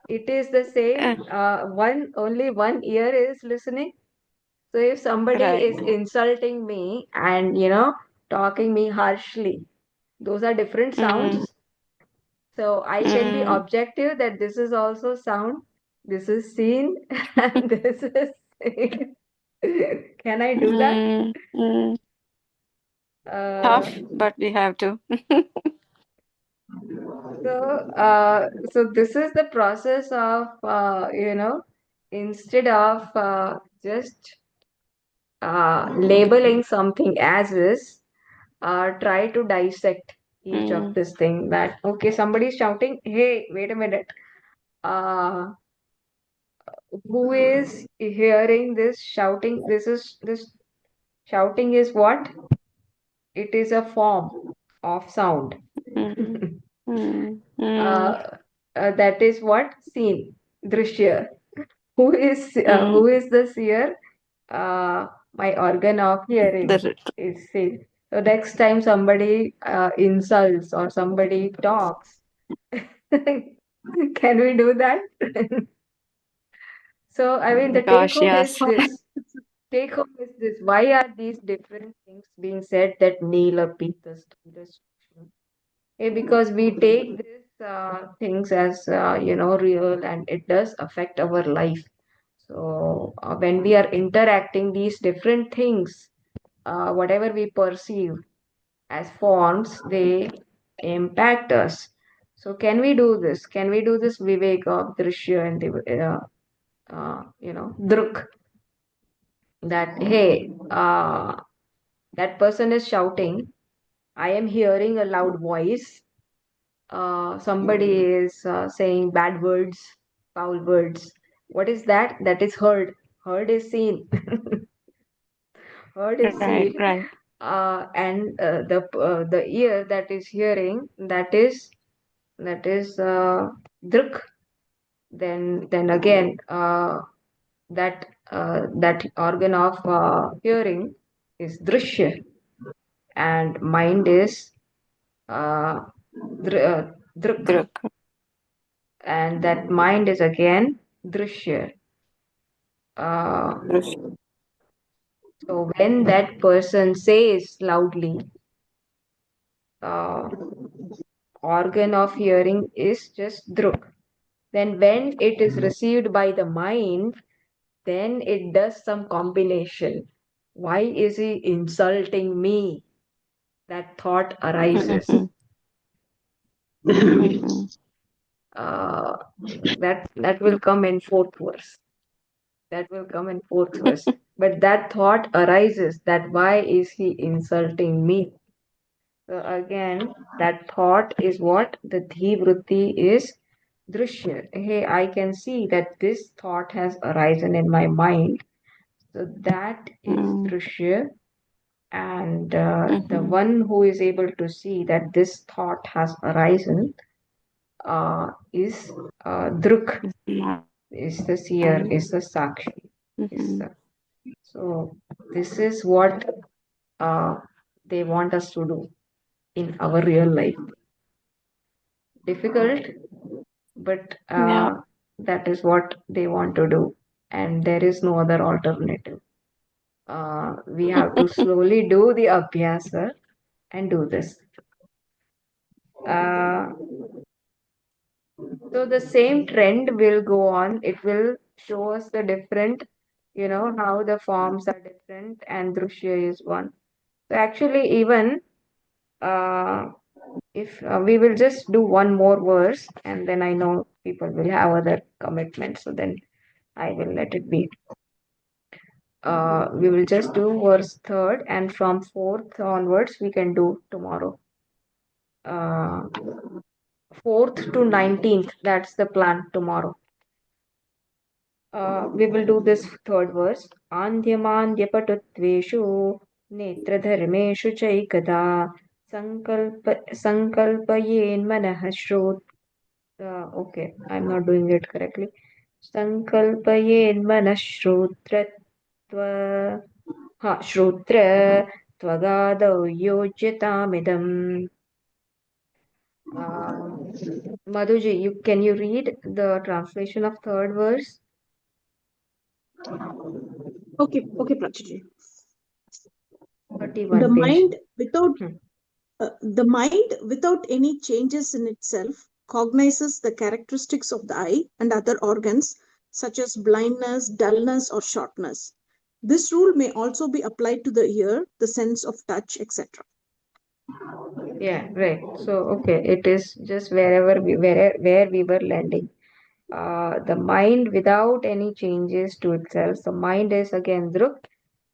It is the same. Only one ear is listening. So if somebody Right. is insulting me and talking me harshly, those are different Mm, sounds. So I can be mm, objective that this is also sound, this is seen, and this is seen. Can I do that? mm. Uh, Tough, but we have to. so this is the process of instead of just labeling something as is, try to dissect each of Mm, this thing. That okay, somebody's shouting, hey, wait a minute. Uh, who is hearing this shouting? This shouting is what? It is a form of sound. mm, mm, uh, that is what seen, drishya. Who mm. is the seer? My organ of hearing The, is seen. So next time somebody insults or somebody talks, can we do that? So I mean, the take gosh, home is yes. this. Take home is this. Why are these different things being said that Neela, Pita, Stula, Because we take these things as real, and it does affect our life. So when we are interacting these different things, whatever we perceive as forms, they impact us. So can we do this? Can we do this Viveka, Drishya, and the Druk? That hey, that person is shouting. I am hearing a loud voice. Somebody is saying bad words, foul words. What is that? That is heard. Heard is seen. Heard is Right, seen. right. And the ear that is hearing, that is druk. Then again, that organ of hearing is drishya, and mind is uh, druk, Druk. and that mind is again drishya. Uh, Drush. so when that person says loudly, uh, organ of hearing is just druk. Then when it is received by the mind, then it does some combination. Why is he insulting me? That thought arises. Mm-hmm. Mm-hmm. Uh, that will come in fourth verse. That will come in fourth verse. But that thought arises, that why is he insulting me? So again, that thought is what the dhivrutti is drishya. Hey, I can see that this thought has arisen in my mind. So that is Mm-hmm. drishya. And the Mm-hmm. one who is able to see that this thought has arisen is druk, is the seer, is the sakshi. Is Mm-hmm. so this is what uh, they want us to do in our real life. Difficult, but Yeah. that is what they want to do, and there is no other alternative. We have to slowly do the abhyasa and do this. Uh, so the same trend will go on. It will show us the different, how the forms are different, and Drushya is one. So actually, even uh, if we will just do one more verse, and then I know people will have other commitments, so then I will let it be. We will just do verse third, and from fourth onwards, we can do tomorrow. Uh, fourth to 19th, that's the plan tomorrow. We will do this third verse. Andhyamandhyapatutveshu netradharmeshu chaikada sankalpayen manah shrot. Okay, I'm not doing it correctly. Sankalpayen manah shrotratva shrotra त्वगादौ योज्यतामिदम्. Madhuji, can you read the translation of third verse? Okay, Prachi. 31 The page. mind without Hmm. the mind without any changes in itself cognizes the characteristics of the eye and other organs such as blindness, dullness, or shortness. This rule may also be applied to the ear, the sense of touch, etc. Yeah, right. So, okay, it is just where we were landing. The mind without any changes to itself. The mind is again druk,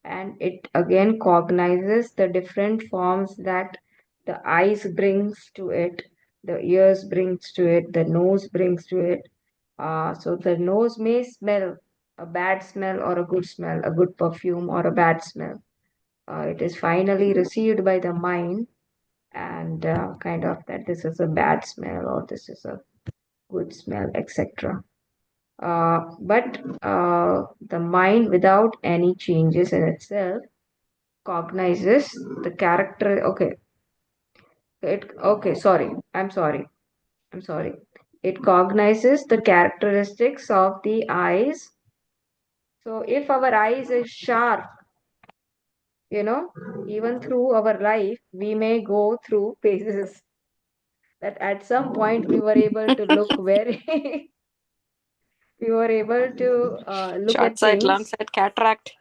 and it again cognizes the different forms that the eyes brings to it, the ears brings to it, the nose brings to it. So the nose may smell a bad smell or a good smell, a good perfume or a bad smell. It is finally received by the mind, and kind of that this is a bad smell or this is a good smell, etc. But the mind, without any changes in itself, cognizes the character. Okay, Sorry, I'm sorry. It cognizes the characteristics of the eyes. So if our eyes is sharp, even through our life, we may go through phases. that at some point we were able to look very, we were able to look Short at sight, long things. sight, cataract.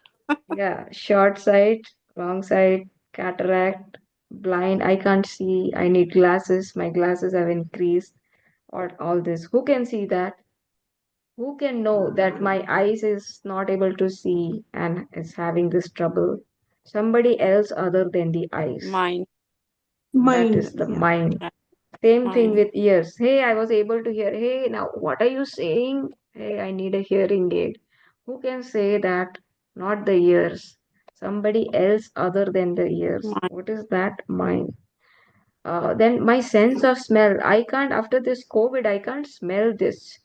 Yeah, short sight, long sight, cataract, blind. I can't see. I need glasses. My glasses have increased. Or all this. Who can see that? Who can know that my eyes is not able to see and is having this trouble? Somebody else other than the eyes. Mind. That Mind. is the Yeah. mind. Yeah. Same thing Mind. with ears. Hey, I was able to hear. Hey, now what are you saying? Hey, I need a hearing aid. Who can say that? Not the ears. Somebody else other than the ears. Mind. What is that? Mind. Then my sense of smell. I can't, after this COVID, I can't smell this.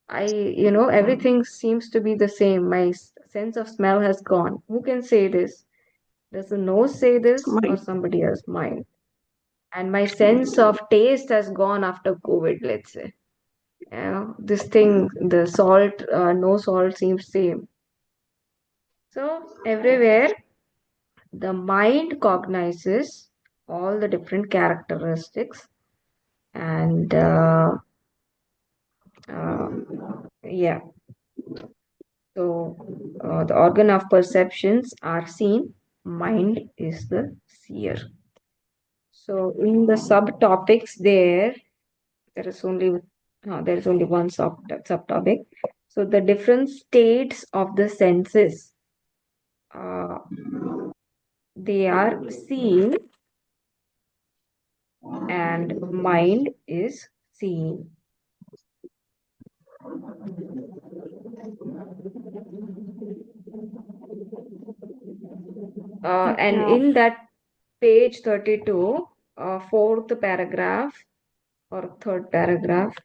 Everything seems to be the same. My sense of smell has gone. Who can say this? Does the nose say this or Mind. somebody else? Mind. And my sense of taste has gone after COVID, let's say. This thing, the salt, no salt seems same. So everywhere, the mind cognizes all the different characteristics and uh, yeah. So the organ of perceptions are seen. Mind is the seer. So in the subtopics there is only one subtopic. So the different states of the senses, uh, they are seen and mind is seen. And Yeah. in that page 32, fourth paragraph or third paragraph,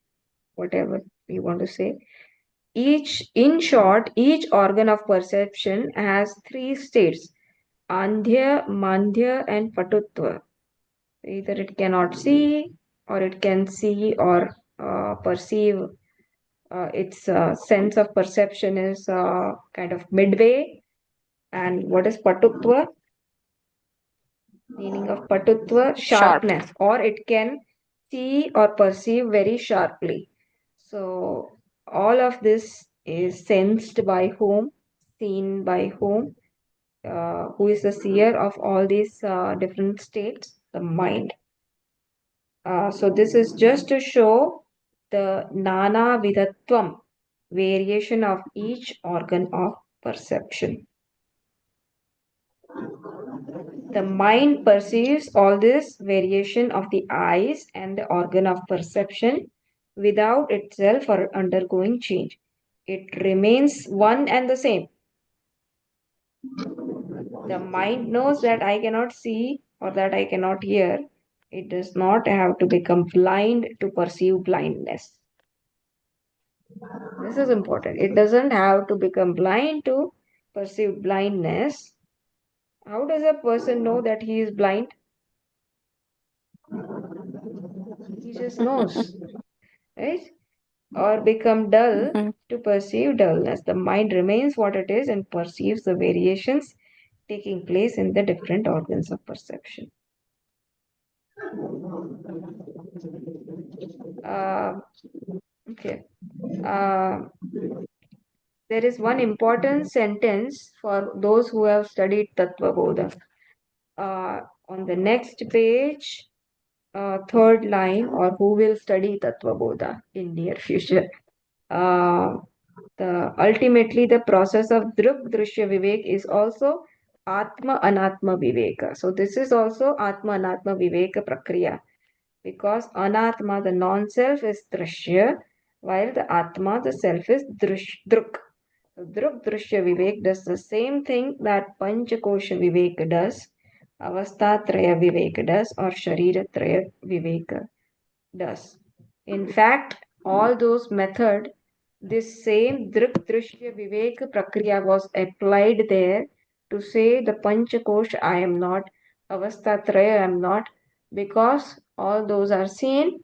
whatever you want to say, in short, each organ of perception has three states: Andhya, Mandhya, and Patutva. Either it cannot see, or it can see or perceive. Its sense of perception is kind of midway. And what is Patutva? Meaning of Patutva, Sharp. sharpness, or it can see or perceive very sharply. So all of this is sensed by whom, seen by whom, who is the seer of all these different states? The mind. So this is just to show the nana vidatvam, variation of each organ of perception. The mind perceives all this variation of the eyes and the organ of perception without itself or undergoing change. It remains one and the same. The mind knows that I cannot see or that I cannot hear. It does not have to become blind to perceive blindness. This is important. It doesn't have to become blind to perceive blindness. How does a person know that he is blind? He just knows, right? Or become dull Mm-hmm. to perceive dullness. The mind remains what it is and perceives the variations taking place in the different organs of perception. Okay. There is one important sentence for those who have studied Tattva Bodha. On the next page, third line, or who will study Tattva Bodha in near future. Ultimately, the process of Drg Drsya Vivek is also Atma Anatma Viveka. So this is also Atma Anatma Viveka Prakriya, because Anatma, the non-self, is Drshya, while the Atma, the self, is Druk. So Drg Drsya Vivek does the same thing that Panchakosha Viveka does, Avastatraya Viveka does, or Shariratraya Viveka does. In fact, all those methods, this same Drg Drishya Viveka Prakriya was applied there to say the Panchakosh I am not, Avastatraya I am not, because all those are seen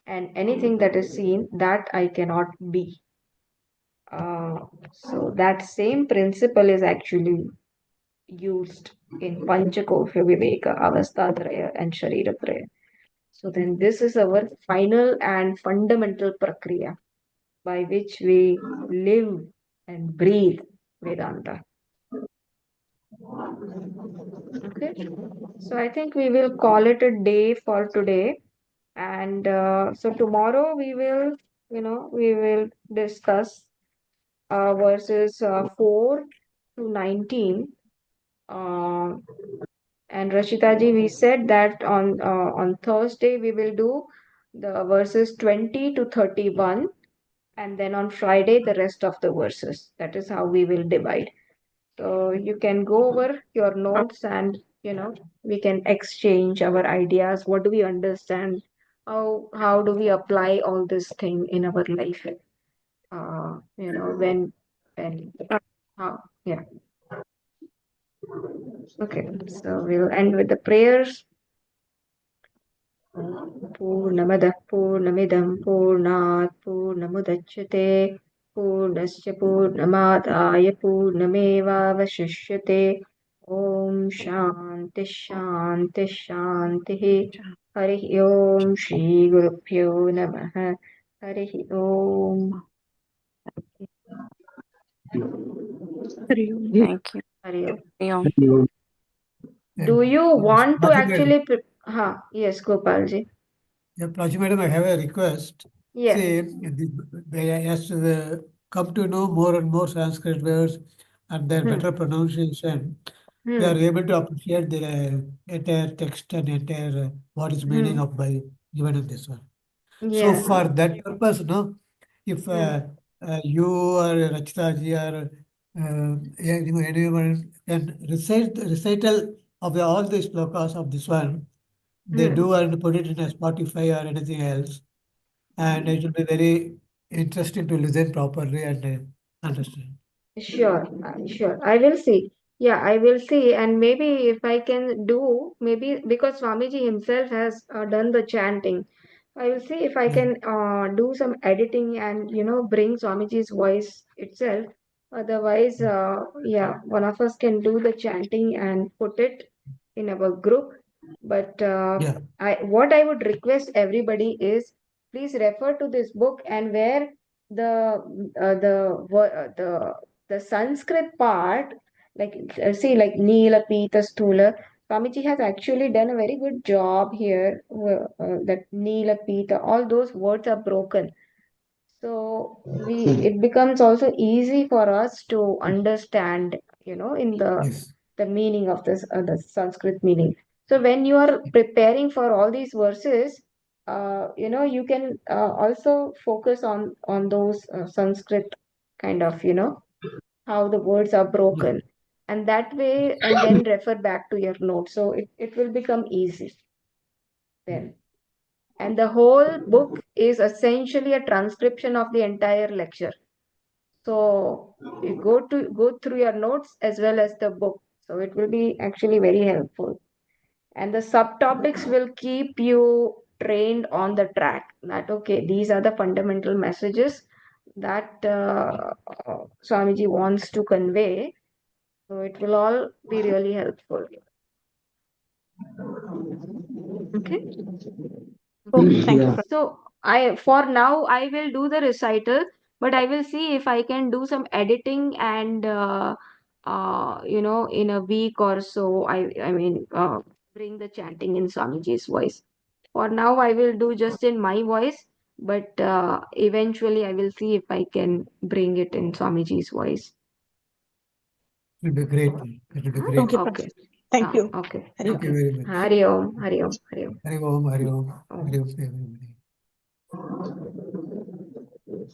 and anything that is seen that I cannot be. So that same principle is actually used in Panchakosha Viveka, Avastatraya and Shariratraya. So then this is our final and fundamental prakriya by which we live and breathe Vedanta. Okay, so I think we will call it a day for today. And so tomorrow we will discuss verses 4 to 19. Uh, and Rashita ji, we said that on Thursday we will do the verses 20 to 31, and then on Friday the rest of the verses. That is how we will divide. So you can go over your notes and we can exchange our ideas. What do we understand? How do we apply all this thing in our life? When how yeah. Okay, so we'll end with the prayers. पूर्णमदः पूर्णमिदं पूर्णात् पूर्णमुदच्यते पूर्णस्य पूर्णमादाय पूर्णमेवावशिष्यते ॐ शान्तिः शान्तिः शान्तिः हरिः ॐ श्रीगुरुभ्यो नमः हरिः ॐ Thank you. Hari Om Hari Om. Do you want to Prachur madam, actually yes, Gopalji. yeah, Prachur madam, I have a request. Yes. See, as come to know more and more Sanskrit words and their better pronunciation, we are able to appreciate the entire text and entire what is meaning of by given in this one. So Yeah. for that purpose, no, if you or Rachita ji or anyone can recite the recital of all the slokas of this one, they do and put it in a Spotify or anything else, and it will be very interesting to listen properly and understand. Sure, sure. I will see. Yeah, I will see. And maybe if I can do, maybe because Swamiji himself has done the chanting, I will see if I Yeah, can do some editing and, bring Swamiji's voice itself. Otherwise, yeah, one of us can do the chanting and put it in our group. But yeah, what I would request everybody is please refer to this book, and where the the Sanskrit part, like see, like Nila, Pita, Stula, Swamiji has actually done a very good job here. That Nila, Pita, all those words are broken. So it becomes also easy for us to understand, in yes, the meaning of this the Sanskrit meaning. So when you are preparing for all these verses, you can also focus on those Sanskrit kind of, how the words are yeah, broken, and that way, and then refer back to your notes. So it will become easy then. And the whole book is essentially a transcription of the entire lecture. So you go through your notes as well as the book. So it will be actually very helpful. And the subtopics will keep you trained on the track that, okay, these are the fundamental messages that Swamiji wants to convey. So it will all be really helpful. Okay. Oh, Okay. thank you. Yeah. So for now I will do the recital, but I will see if I can do some editing and in a week or so I mean bring the chanting in Swamiji's voice. For now I will do just in my voice, but eventually I will see if I can bring it in Swamiji's voice. it will be great. It will be great. Okay, Okay. thank you. Okay. Hari Thank you Okay. very much. Hari Om, Hari Om, Hari Om. Hari Om, Hari Om, Om. Hari Om, everybody.